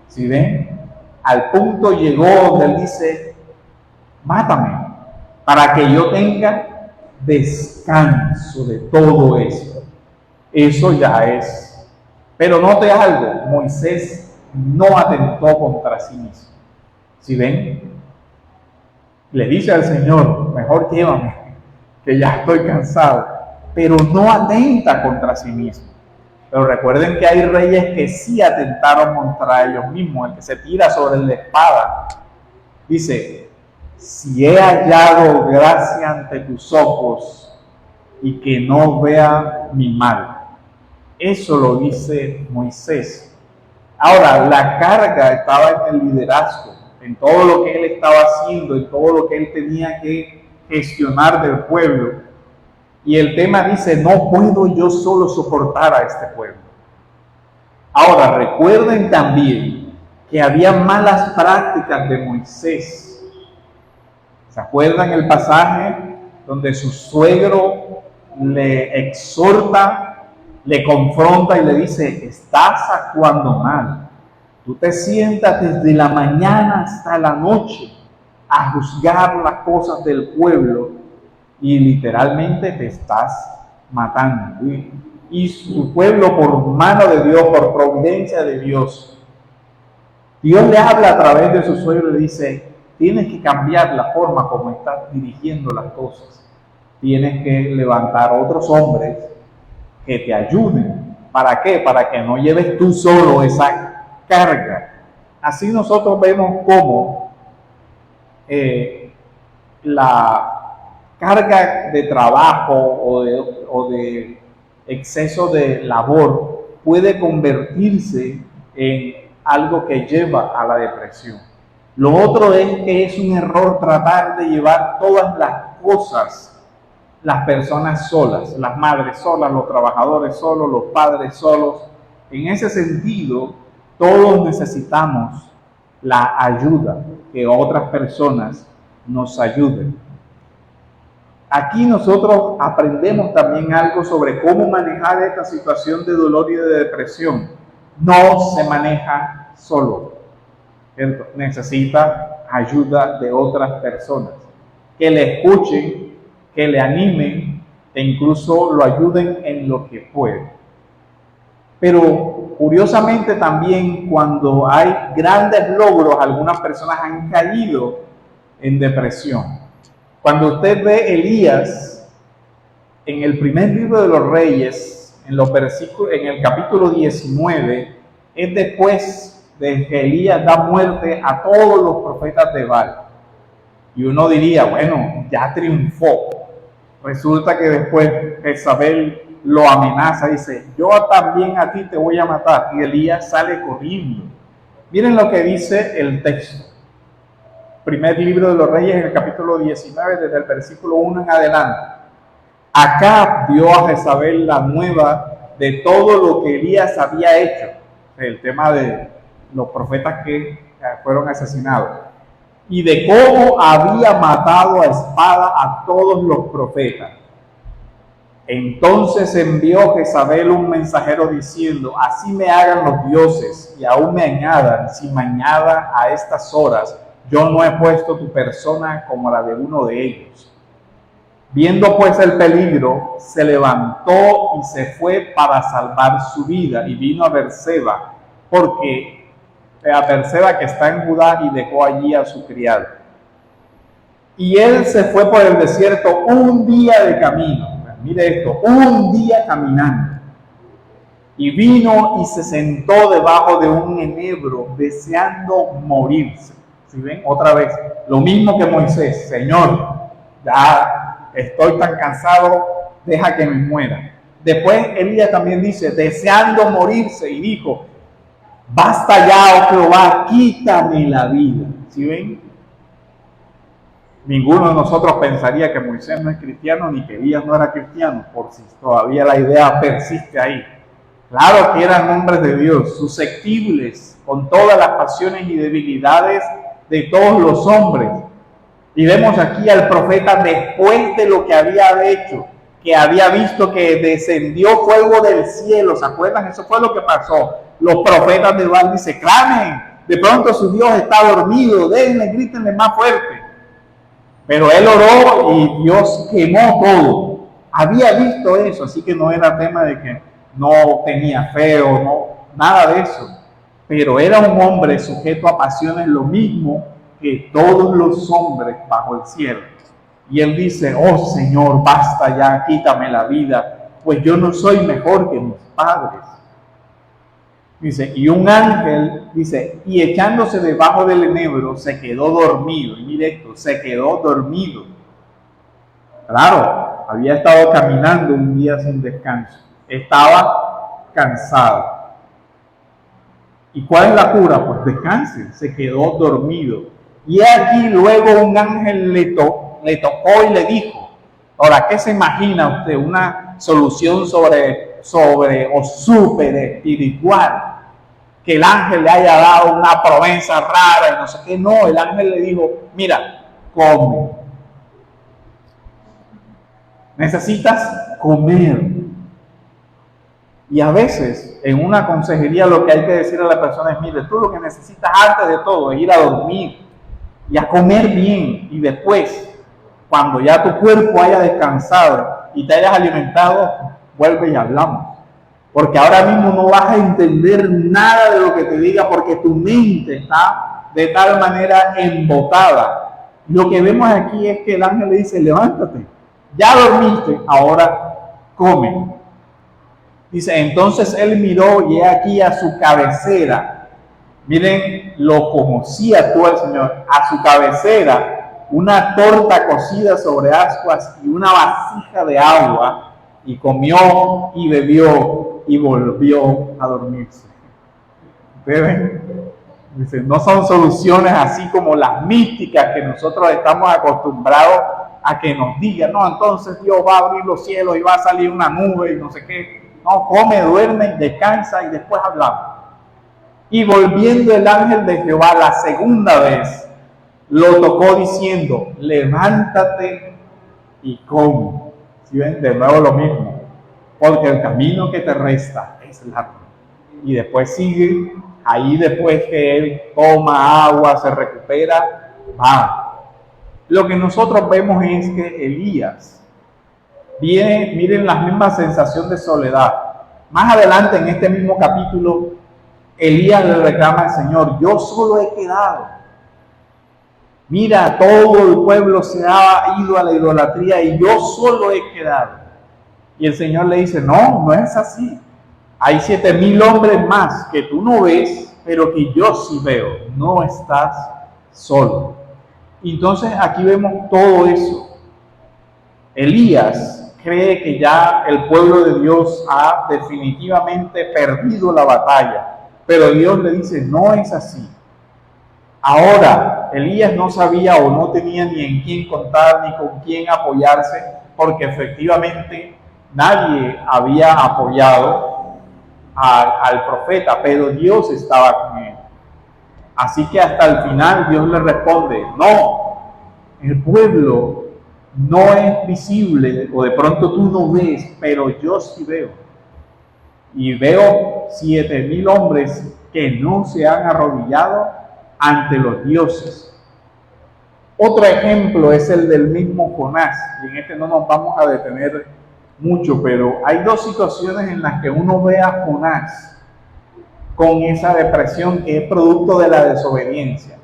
¿Sí ven? Al punto llegó donde él dice, mátame, para que yo tenga descanso de todo esto. Eso ya es. Pero note algo, Moisés no atentó contra sí mismo. ¿Sí ven? Le dice al Señor, mejor llévame, que ya estoy cansado. Pero no atenta contra sí mismo. Pero recuerden que hay reyes que sí atentaron contra ellos mismos. El que se tira sobre la espada dice, si he hallado gracia ante tus ojos y que no vea mi mal. Eso lo dice Moisés. Ahora, la carga estaba en el liderazgo, en todo lo que él estaba haciendo, en todo lo que él tenía que gestionar del pueblo. Y el tema dice, no puedo yo solo soportar a este pueblo. Ahora, recuerden también que había malas prácticas de Moisés. ¿Se acuerdan el pasaje donde su suegro le exhorta, le confronta y le dice, estás actuando mal? Tú te sientas desde la mañana hasta la noche a juzgar las cosas del pueblo y literalmente te estás matando. Y su pueblo, por mano de Dios, por providencia de Dios, Dios le habla a través de su suegro y le dice, tienes que cambiar la forma como estás dirigiendo las cosas. Tienes que levantar otros hombres que te ayuden. ¿Para qué? Para que no lleves tú solo esa carga. Así nosotros vemos cómo la carga de trabajo o de exceso de labor puede convertirse en algo que lleva a la depresión. Lo otro es que es un error tratar de llevar todas las cosas, las personas solas, las madres solas, los trabajadores solos, los padres solos. En ese sentido, todos necesitamos la ayuda, que otras personas nos ayuden. Aquí nosotros aprendemos también algo sobre cómo manejar esta situación de dolor y de depresión. No se maneja solo. Necesita ayuda de otras personas que le escuchen, que le animen e incluso lo ayuden en lo que pueden. Pero curiosamente también cuando hay grandes logros, algunas personas han caído en depresión. Cuando usted ve Elías en el primer libro de los Reyes, en el capítulo 19, es después de que Elías da muerte a todos los profetas de Baal. Y uno diría, bueno, ya triunfó. Resulta que después Jezabel lo amenaza, dice, yo también a ti te voy a matar. Y Elías sale corriendo. Miren lo que dice el texto. Primer libro de los Reyes, en el capítulo 19, desde el versículo 1 en adelante. Acab dio a Jezabel la nueva de todo lo que Elías había hecho. El tema de los profetas que fueron asesinados. Y de cómo había matado a espada a todos los profetas. Entonces envió Jezabel un mensajero diciendo, así me hagan los dioses y aún me añadan, si mañana a estas horas yo no he puesto tu persona como la de uno de ellos. Viendo pues el peligro, se levantó y se fue para salvar su vida y vino a Berseba, porque a Berseba que está en Judá, y dejó allí a su criado. Y él se fue por el desierto un día de camino. Mire esto, un día caminando. Y vino y se sentó debajo de un enebro, deseando morirse. ¿Sí ven? Otra vez, lo mismo que Moisés. Señor, ya estoy tan cansado, deja que me muera. Después Elías también dice, deseando morirse, y dijo, basta ya, oh Jehová, quítame la vida. ¿Sí ven? Ninguno de nosotros pensaría que Moisés no es cristiano, ni que Elías no era cristiano, por si todavía la idea persiste ahí. Claro que eran hombres de Dios, susceptibles con todas las pasiones y debilidades de todos los hombres. Y vemos aquí al profeta después de lo que había hecho, que había visto que descendió fuego del cielo. ¿Se acuerdan? Eso fue lo que pasó. Los profetas de Baal dicen, clamen, de pronto su Dios está dormido, denle, grítenle más fuerte. Pero él oró y Dios quemó todo. Había visto eso, así que no era tema de que no tenía fe o no, nada de eso. Pero era un hombre sujeto a pasiones lo mismo que todos los hombres bajo el cielo. Y él dice, oh Señor, basta ya, quítame la vida, pues yo no soy mejor que mis padres. Dice, y un ángel, dice, y echándose debajo del enebro, se quedó dormido. Y mire esto, se quedó dormido. Claro, había estado caminando un día sin descanso. Estaba cansado. ¿Y cuál es la cura? Pues descanse, se quedó dormido. Y aquí luego un ángel le tocó y le dijo, ahora, ¿qué se imagina usted? Una solución sobre o súper espiritual, que el ángel le haya dado una promesa rara y no sé qué. No, el ángel le dijo, mira, come. Necesitas comer. Y a veces en una consejería lo que hay que decir a la persona es, mire, tú lo que necesitas antes de todo es ir a dormir y a comer bien, y después, cuando ya tu cuerpo haya descansado y te hayas alimentado, vuelve y hablamos. Porque ahora mismo no vas a entender nada de lo que te diga, porque tu mente está de tal manera embotada. Lo que vemos aquí es que el ángel le dice, levántate, ya dormiste, ahora come. Dice, entonces él miró y he aquí a su cabecera. Miren lo como sí actúa el Señor. A su cabecera, una torta cocida sobre ascuas y una vasija de agua, y comió y bebió y volvió a dormirse. ¿Ustedes ven? Dice, no son soluciones así como las místicas que nosotros estamos acostumbrados a que nos digan, no, entonces Dios va a abrir los cielos y va a salir una nube y no sé qué. No, come, duerme, descansa y después hablamos. Y volviendo el ángel de Jehová la segunda vez, lo tocó diciendo, levántate y come. ¿Sí ven? De nuevo lo mismo, porque el camino que te resta es largo. Y después sigue, ahí después que él toma agua, se recupera, va. Lo que nosotros vemos es que Elías viene, miren la misma sensación de soledad. Más adelante en este mismo capítulo, Elías le reclama al Señor, yo solo he quedado. Mira, todo el pueblo se ha ido a la idolatría y yo solo he quedado. Y el Señor le dice, no, no es así. Hay 7,000 hombres más que tú no ves, pero que yo sí veo. No estás solo. Entonces aquí vemos todo eso. Elías cree que ya el pueblo de Dios ha definitivamente perdido la batalla. Pero Dios le dice, no es así. Ahora, Elías no sabía o no tenía ni en quién contar ni con quién apoyarse, porque efectivamente nadie había apoyado al profeta, pero Dios estaba con él. Así que hasta el final Dios le responde, no, el pueblo no es visible, o de pronto tú no ves, pero yo sí veo. Y veo 7,000 hombres que no se han arrodillado ante los dioses. Otro ejemplo es el del mismo Jonás, y en este no nos vamos a detener mucho, pero hay dos situaciones en las que uno ve a Jonás con esa depresión que es producto de la desobediencia.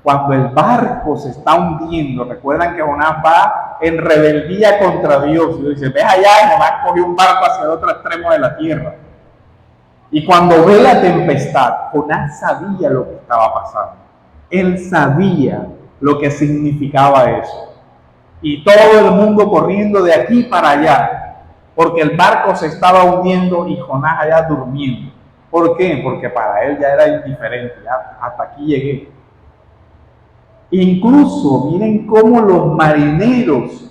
Cuando el barco se está hundiendo, recuerdan que Jonás va en rebeldía contra Dios, y dice, ves allá, y Jonás cogió un barco hacia el otro extremo de la tierra. Y cuando ve la tempestad, Jonás sabía lo que estaba pasando. Él sabía lo que significaba eso. Y todo el mundo corriendo de aquí para allá, porque el barco se estaba hundiendo y Jonás allá durmiendo. ¿Por qué? Porque para él ya era indiferente, ya hasta aquí llegué. Incluso miren cómo los marineros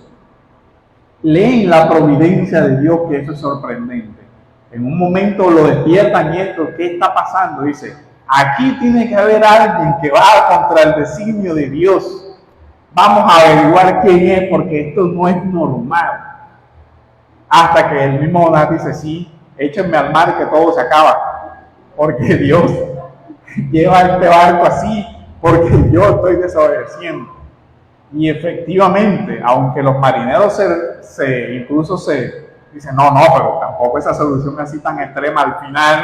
leen la providencia de Dios, que eso es sorprendente. En un momento lo despiertan y esto, ¿qué está pasando? Dice, aquí tiene que haber alguien que va contra el designio de Dios. Vamos a averiguar quién es, porque esto no es normal. hasta que el mismo Jonás dice, sí, échenme al mar que todo se acaba, porque Dios lleva este barco así, porque yo estoy desobedeciendo. Y efectivamente, aunque los marineros incluso se dicen, no, pero tampoco esa solución así tan extrema, al final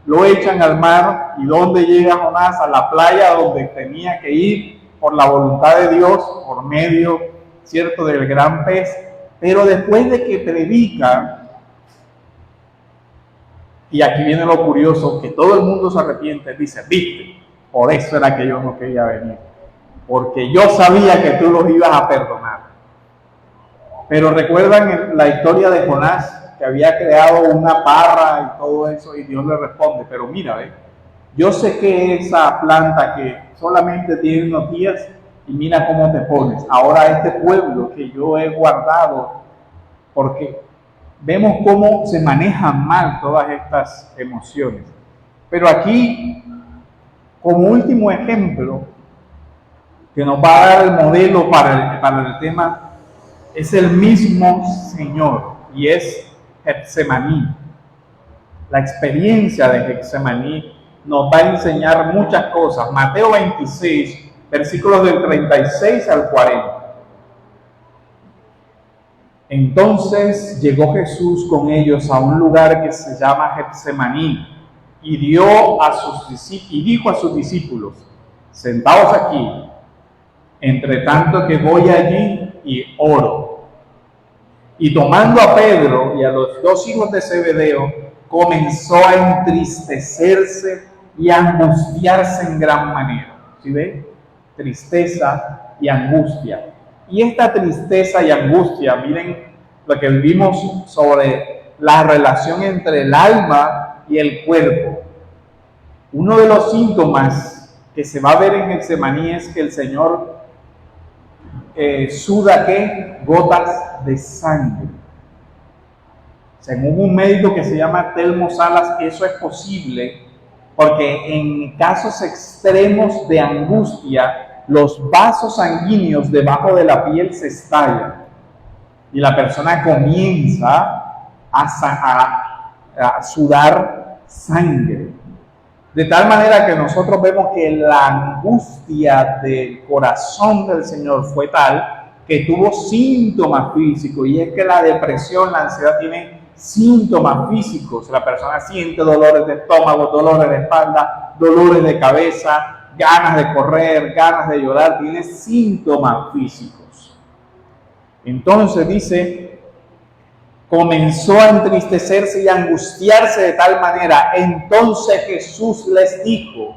lo echan al mar. ¿Y dónde llega Jonás? A la playa donde tenía que ir por la voluntad de Dios, por medio, cierto, del gran pez. Pero después de que predica, y aquí viene lo curioso, que todo el mundo se arrepiente, dice, viste, por eso era que yo no quería venir, porque yo sabía que tú los ibas a perdonar. Pero recuerdan la historia de Jonás, que había creado una parra y todo eso, y Dios le responde, pero mira, yo sé que esa planta que solamente tiene unos días, y mira cómo te pones. Ahora este pueblo que yo he guardado, porque vemos cómo se manejan mal todas estas emociones. Pero aquí, como último ejemplo, que nos va a dar el modelo para el tema, es el mismo Señor, y es Getsemaní. La experiencia de Getsemaní nos va a enseñar muchas cosas. Mateo 26, versículos del 36 al 40. Entonces llegó Jesús con ellos a un lugar que se llama Getsemaní y dijo a sus discípulos, sentaos aquí, entre tanto que voy allí y oro. Y tomando a Pedro y a los dos hijos de Zebedeo, comenzó a entristecerse y a angustiarse en gran manera. ¿Sí ven? Tristeza y angustia. Y esta tristeza y angustia, miren lo que vimos sobre la relación entre el alma y el cuerpo. Uno de los síntomas que se va a ver en Getsemaní es que el Señor suda ¿qué? Gotas de sangre. Según un médico que se llama Telmo Salas, eso es posible porque en casos extremos de angustia, los vasos sanguíneos debajo de la piel se estallan y la persona comienza a sudar sangre. De tal manera que nosotros vemos que la angustia del corazón del Señor fue tal que tuvo síntomas físicos, y es que la depresión, la ansiedad tiene síntomas físicos. La persona siente dolores de estómago, dolores de espalda, dolores de cabeza, ganas de correr, ganas de llorar, tiene síntomas físicos. Entonces dice, comenzó a entristecerse y a angustiarse de tal manera. Entonces Jesús les dijo,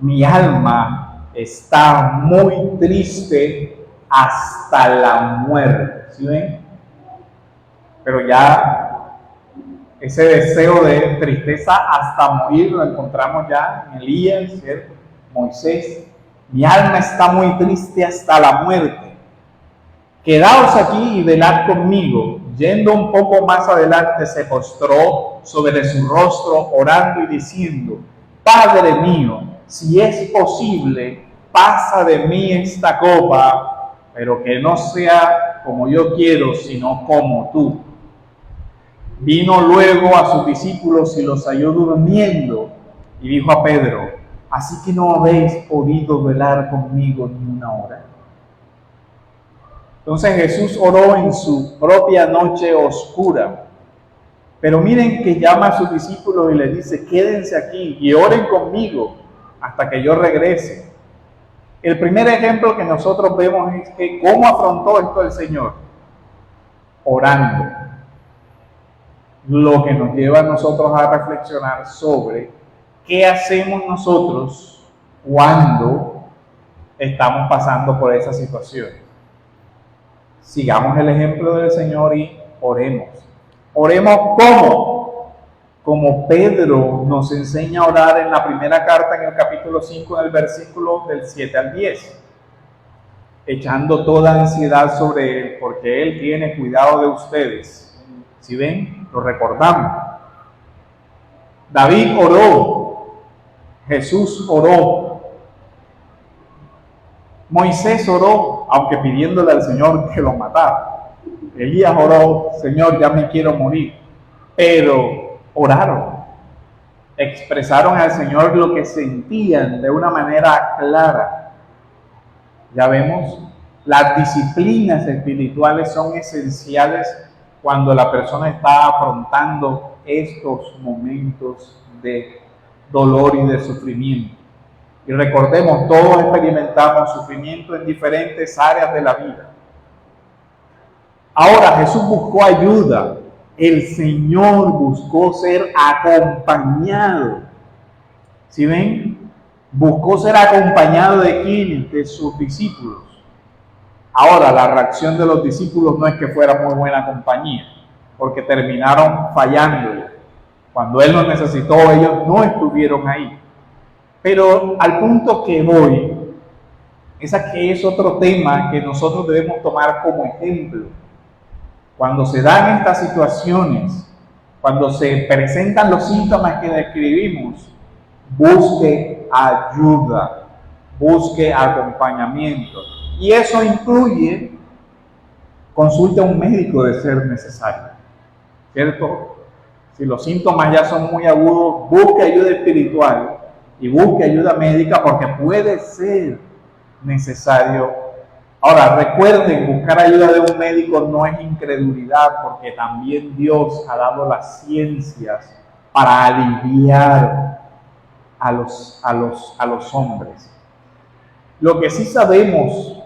mi alma está muy triste hasta la muerte. ¿Sí ven? Pero ya ese deseo de tristeza hasta morir lo encontramos ya en Elías, ¿cierto? Moisés. Mi alma está muy triste hasta la muerte. Quedaos aquí y velad conmigo. Yendo un poco más adelante, se postró sobre su rostro, orando y diciendo, Padre mío, si es posible, pasa de mí esta copa, pero que no sea como yo quiero, sino como tú. Vino luego a sus discípulos y los halló durmiendo, y dijo a Pedro, ¿así que no habéis podido velar conmigo ni una hora? Entonces Jesús oró en su propia noche oscura. Pero miren que llama a sus discípulos y les dice, quédense aquí y oren conmigo hasta que yo regrese. El primer ejemplo que nosotros vemos es que cómo afrontó esto el Señor. Orando. Lo que nos lleva a nosotros a reflexionar sobre qué hacemos nosotros cuando estamos pasando por esa situación. Sigamos el ejemplo del Señor y oremos. Oremos ¿cómo? Como Pedro nos enseña a orar en la primera carta, en el capítulo 5, en el versículo del 7 al 10. Echando toda ansiedad sobre Él, porque Él tiene cuidado de ustedes. ¿Sí ven? Lo recordamos. David oró. Jesús oró. Moisés oró, aunque pidiéndole al Señor que lo matara. Elías oró, Señor, ya me quiero morir. Pero oraron, expresaron al Señor lo que sentían de una manera clara. Ya vemos, las disciplinas espirituales son esenciales cuando la persona está afrontando estos momentos de dolor y de sufrimiento. Y recordemos, todos experimentamos sufrimiento en diferentes áreas de la vida. Ahora Jesús buscó ayuda. El Señor buscó ser acompañado. ¿Sí ven? Buscó ser acompañado de ¿quiénes? De sus discípulos. Ahora, la reacción de los discípulos no es que fuera muy buena compañía, porque terminaron fallándole. Cuando Él los necesitó, ellos no estuvieron ahí. Pero al punto que voy, es otro tema que nosotros debemos tomar como ejemplo. Cuando se dan estas situaciones, cuando se presentan los síntomas que describimos, busque ayuda, busque acompañamiento. Y eso incluye, consulte a un médico de ser necesario, ¿cierto? Si los síntomas ya son muy agudos, busque ayuda espiritual y busque ayuda médica porque puede ser necesario. Ahora, recuerden, buscar ayuda de un médico no es incredulidad, porque también Dios ha dado las ciencias para aliviar a los hombres. Lo que sí sabemos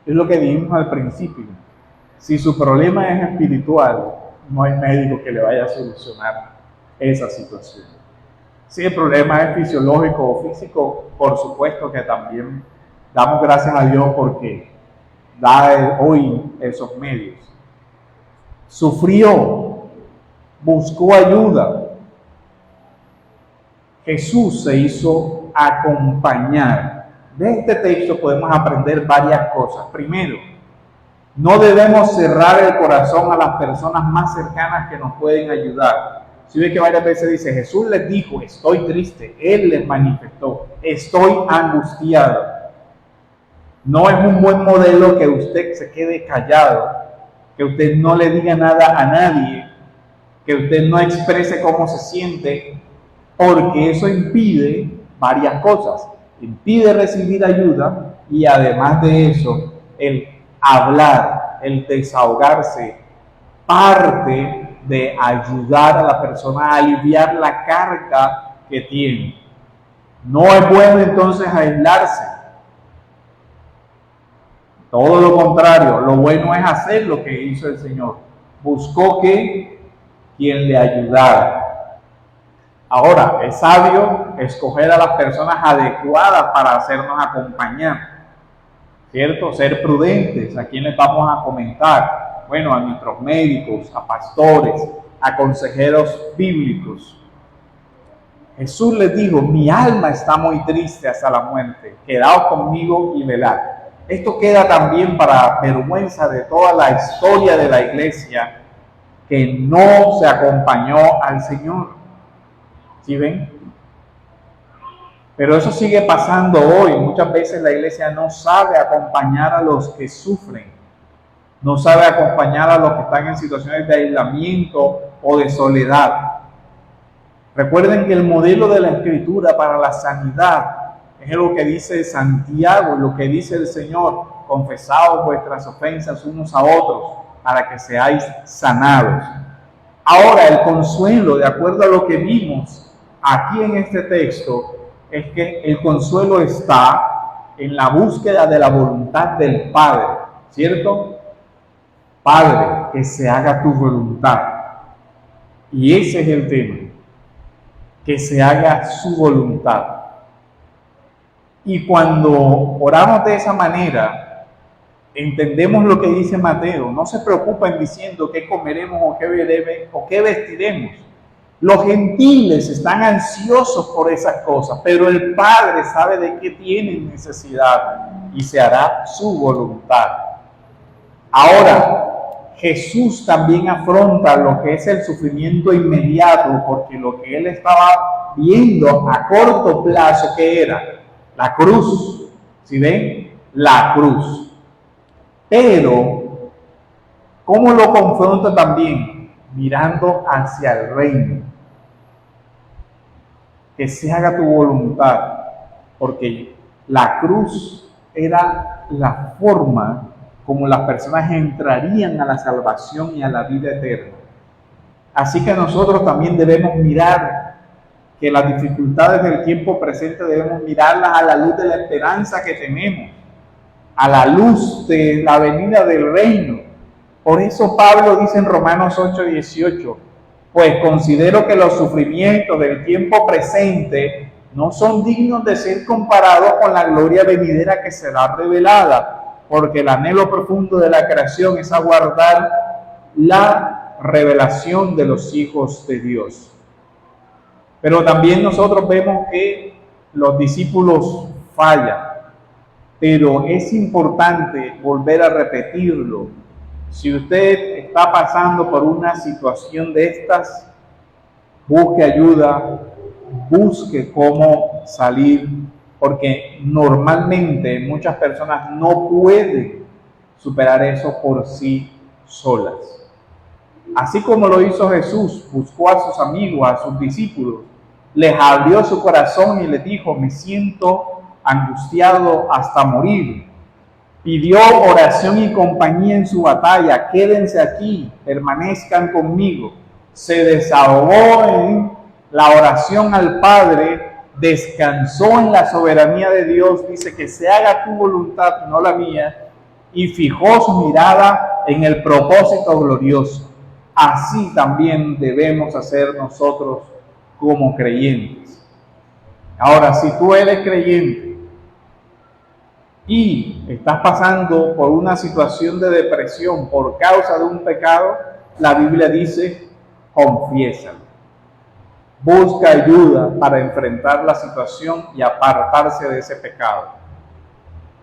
es lo que dijimos al principio. Si su problema es espiritual, no hay médico que le vaya a solucionar esa situación. Si el problema es fisiológico o físico, por supuesto que también damos gracias a Dios porque da hoy esos medios. Sufrió, buscó ayuda. Jesús se hizo acompañar. De este texto podemos aprender varias cosas. Primero, no debemos cerrar el corazón a las personas más cercanas que nos pueden ayudar. Si ve que varias veces dice, Jesús les dijo, estoy triste. Él les manifestó, estoy angustiado. No es un buen modelo que usted se quede callado, que usted no le diga nada a nadie, que usted no exprese cómo se siente, porque eso impide varias cosas. Impide recibir ayuda y además de eso, el hablar, el desahogarse, parte de ayudar a la persona a aliviar la carga que tiene. No es bueno entonces aislarse. Todo lo contrario, lo bueno es hacer lo que hizo el Señor. Buscó que quien le ayudara. Ahora, es sabio escoger a las personas adecuadas para hacernos acompañar, ¿cierto? Ser prudentes. ¿A quién les vamos a comentar? Bueno, a nuestros médicos, a pastores, a consejeros bíblicos. Jesús les dijo, mi alma está muy triste hasta la muerte, quedaos conmigo y velad. Esto queda también para vergüenza de toda la historia de la iglesia, que no se acompañó al Señor. ¿Sí ven? Pero eso sigue pasando hoy. Muchas veces la iglesia no sabe acompañar a los que sufren, no sabe acompañar a los que están en situaciones de aislamiento o de soledad. Recuerden que el modelo de la Escritura para la sanidad es lo que dice Santiago, lo que dice el Señor: confesaos vuestras ofensas unos a otros para que seáis sanados. Ahora, el consuelo, de acuerdo a lo que vimos aquí en este texto, es que el consuelo está en la búsqueda de la voluntad del Padre, ¿cierto? Padre, que se haga tu voluntad. Y ese es el tema, que se haga su voluntad. Y cuando oramos de esa manera, entendemos lo que dice Mateo. No se preocupen diciendo qué comeremos o qué vestiremos. Los gentiles están ansiosos por esas cosas, pero el Padre sabe de qué tienen necesidad y se hará su voluntad. Ahora, Jesús también afronta lo que es el sufrimiento inmediato, porque lo que él estaba viendo a corto plazo, ¿qué era? La cruz. ¿Sí ven? La cruz. Pero ¿Cómo lo confronta también? Mirando hacia el reino. Que se haga tu voluntad, porque la cruz era la forma como las personas entrarían a la salvación y a la vida eterna. Así que nosotros también debemos mirar que las dificultades del tiempo presente debemos mirarlas a la luz de la esperanza que tenemos, a la luz de la venida del reino. Por eso Pablo dice en Romanos 8:18, pues considero que los sufrimientos del tiempo presente no son dignos de ser comparados con la gloria venidera que será revelada, porque el anhelo profundo de la creación es aguardar la revelación de los hijos de Dios. Pero también nosotros vemos que los discípulos fallan, pero es importante volver a repetirlo. Si usted está pasando por una situación de estas, busque ayuda, busque cómo salir, porque normalmente muchas personas no pueden superar eso por sí solas. Así como lo hizo Jesús, buscó a sus amigos, a sus discípulos, les abrió su corazón y les dijo, me siento angustiado hasta morir. Pidió oración y compañía en su batalla, quédense aquí, permanezcan conmigo. Se desahogó en la oración al Padre, descansó en la soberanía de Dios, dice que se haga tu voluntad, no la mía, y fijó su mirada en el propósito glorioso. Así también debemos hacer nosotros como creyentes. Ahora, si tú eres creyente y estás pasando por una situación de depresión por causa de un pecado, la Biblia dice, confiésalo. Busca ayuda para enfrentar la situación y apartarse de ese pecado.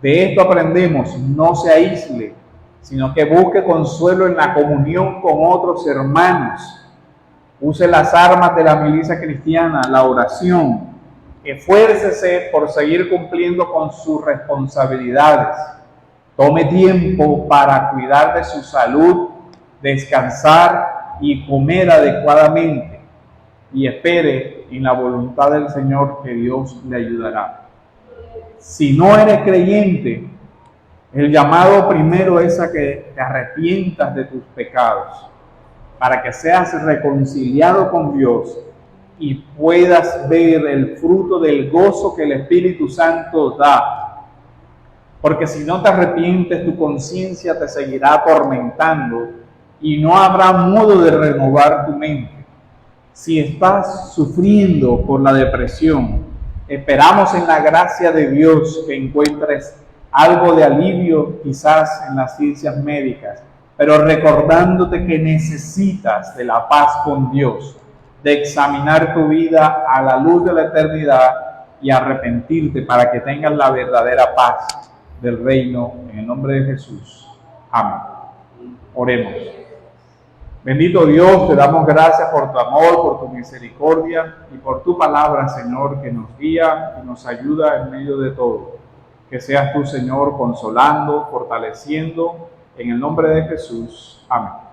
De esto aprendemos, no se aísle, sino que busque consuelo en la comunión con otros hermanos. Use las armas de la milicia cristiana, la oración. Esfuércese por seguir cumpliendo con sus responsabilidades. Tome tiempo para cuidar de su salud, descansar y comer adecuadamente. Y espere en la voluntad del Señor que Dios le ayudará. Si no eres creyente, el llamado primero es a que te arrepientas de tus pecados, para que seas reconciliado con Dios y puedas ver el fruto del gozo que el Espíritu Santo da. Porque si no te arrepientes, tu conciencia te seguirá atormentando y no habrá modo de renovar tu mente. Si estás sufriendo por la depresión, esperamos en la gracia de Dios que encuentres algo de alivio quizás en las ciencias médicas, pero recordándote que necesitas de la paz con Dios, de examinar tu vida a la luz de la eternidad y arrepentirte para que tengas la verdadera paz del reino, en el nombre de Jesús. Amén. Oremos. Bendito Dios, te damos gracias por tu amor, por tu misericordia y por tu palabra, Señor, que nos guía y nos ayuda en medio de todo. Que seas tú, Señor, consolando, fortaleciendo, en el nombre de Jesús. Amén.